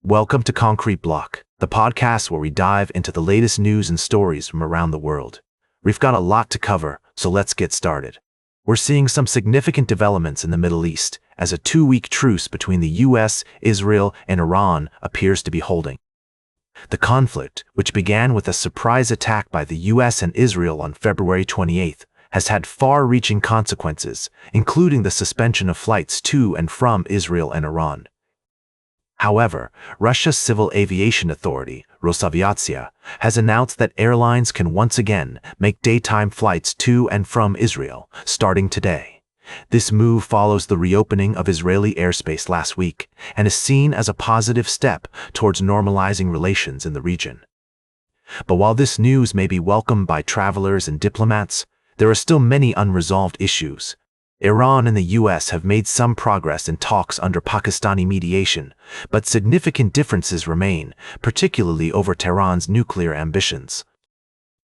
Welcome to Concrete Block, the podcast where we dive into the latest news and stories from around the world. We've got a lot to cover, so let's get started. We're seeing some significant developments in the Middle East as a 2-week truce between the US, Israel, and Iran appears to be holding. The conflict, which began with a surprise attack by the US and Israel on February 28th, has had far-reaching consequences, including the suspension of flights to and from Israel and Iran. However, Russia's Civil Aviation Authority, Rosaviatsia, has announced that airlines can once again make daytime flights to and from Israel, starting today. This move follows the reopening of Israeli airspace last week and is seen as a positive step towards normalizing relations in the region. But while this news may be welcomed by travelers and diplomats, there are still many unresolved issues. Iran and the US have made some progress in talks under Pakistani mediation, but significant differences remain, particularly over Tehran's nuclear ambitions.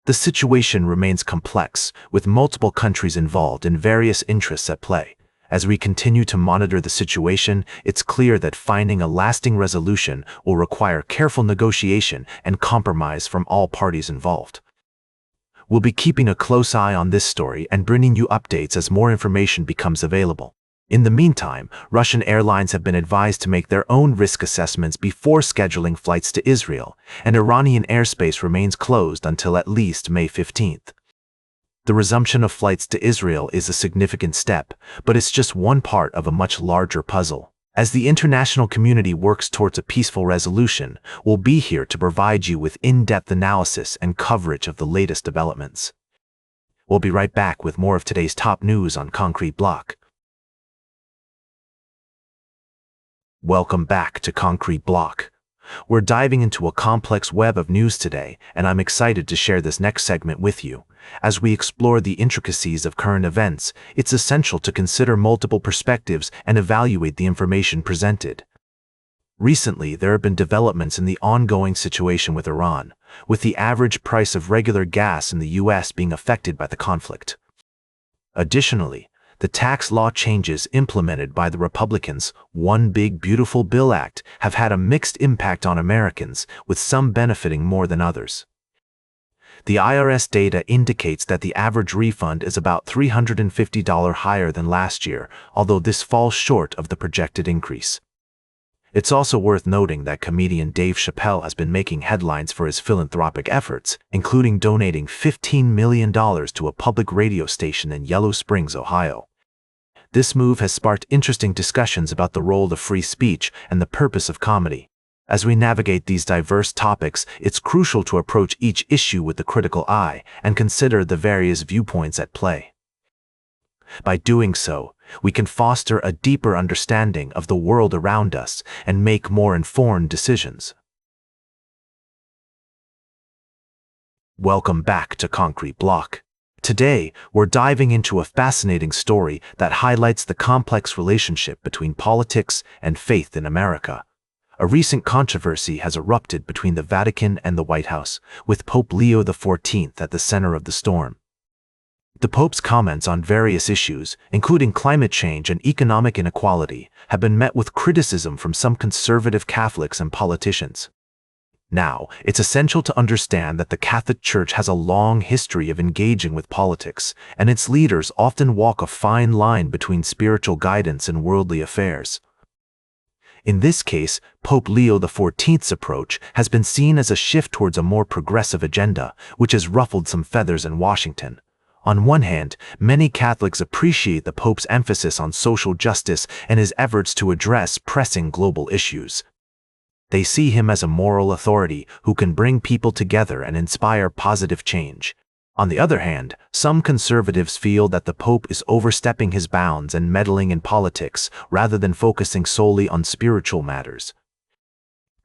The situation remains complex, with multiple countries involved and various interests at play. As we continue to monitor the situation, it's clear that finding a lasting resolution will require careful negotiation and compromise from all parties involved. We'll be keeping a close eye on this story and bringing you updates as more information becomes available. In the meantime, Russian airlines have been advised to make their own risk assessments before scheduling flights to Israel, and Iranian airspace remains closed until at least May 15th. The resumption of flights to Israel is a significant step, but it's just one part of a much larger puzzle. As the international community works towards a peaceful resolution, we'll be here to provide you with in-depth analysis and coverage of the latest developments. We'll be right back with more of today's top news on Concrete Block. Welcome back to Concrete Block. We're diving into a complex web of news today, and I'm excited to share this next segment with you. As we explore the intricacies of current events, it's essential to consider multiple perspectives and evaluate the information presented. Recently, there have been developments in the ongoing situation with Iran, with the average price of regular gas in the US being affected by the conflict. Additionally, the tax law changes implemented by the Republicans' One Big Beautiful Bill Act have had a mixed impact on Americans, with some benefiting more than others. The IRS data indicates that the average refund is about $350 higher than last year, although this falls short of the projected increase. It's also worth noting that comedian Dave Chappelle has been making headlines for his philanthropic efforts, including donating $15 million to a public radio station in Yellow Springs, Ohio. This move has sparked interesting discussions about the role of free speech and the purpose of comedy. As we navigate these diverse topics, it's crucial to approach each issue with a critical eye and consider the various viewpoints at play. By doing so, we can foster a deeper understanding of the world around us and make more informed decisions. Welcome back to Concrete Block. Today, we're diving into a fascinating story that highlights the complex relationship between politics and faith in America. A recent controversy has erupted between the Vatican and the White House, with Pope Leo XIV at the center of the storm. The Pope's comments on various issues, including climate change and economic inequality, have been met with criticism from some conservative Catholics and politicians. Now, it's essential to understand that the Catholic Church has a long history of engaging with politics, and its leaders often walk a fine line between spiritual guidance and worldly affairs. In this case, Pope Leo XIV's approach has been seen as a shift towards a more progressive agenda, which has ruffled some feathers in Washington. On one hand, many Catholics appreciate the Pope's emphasis on social justice and his efforts to address pressing global issues. They see him as a moral authority who can bring people together and inspire positive change. On the other hand, some conservatives feel that the Pope is overstepping his bounds and meddling in politics rather than focusing solely on spiritual matters.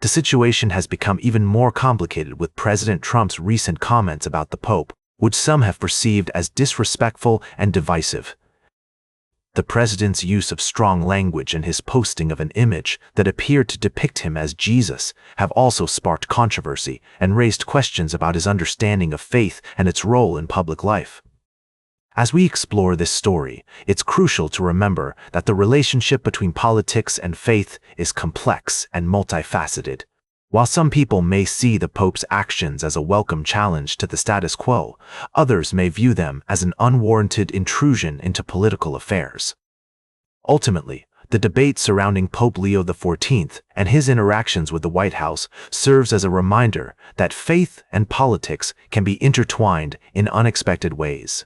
The situation has become even more complicated with President Trump's recent comments about the Pope, which some have perceived as disrespectful and divisive. The president's use of strong language and his posting of an image that appeared to depict him as Jesus have also sparked controversy and raised questions about his understanding of faith and its role in public life. As we explore this story, it's crucial to remember that the relationship between politics and faith is complex and multifaceted. While some people may see the Pope's actions as a welcome challenge to the status quo, others may view them as an unwarranted intrusion into political affairs. Ultimately, the debate surrounding Pope Leo XIV and his interactions with the White House serves as a reminder that faith and politics can be intertwined in unexpected ways.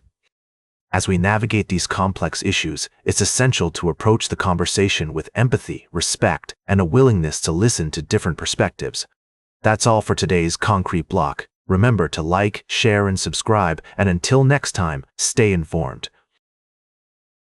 As we navigate these complex issues, it's essential to approach the conversation with empathy, respect, and a willingness to listen to different perspectives. That's all for today's Concrete Block. Remember to like, share, and subscribe, and until next time, stay informed.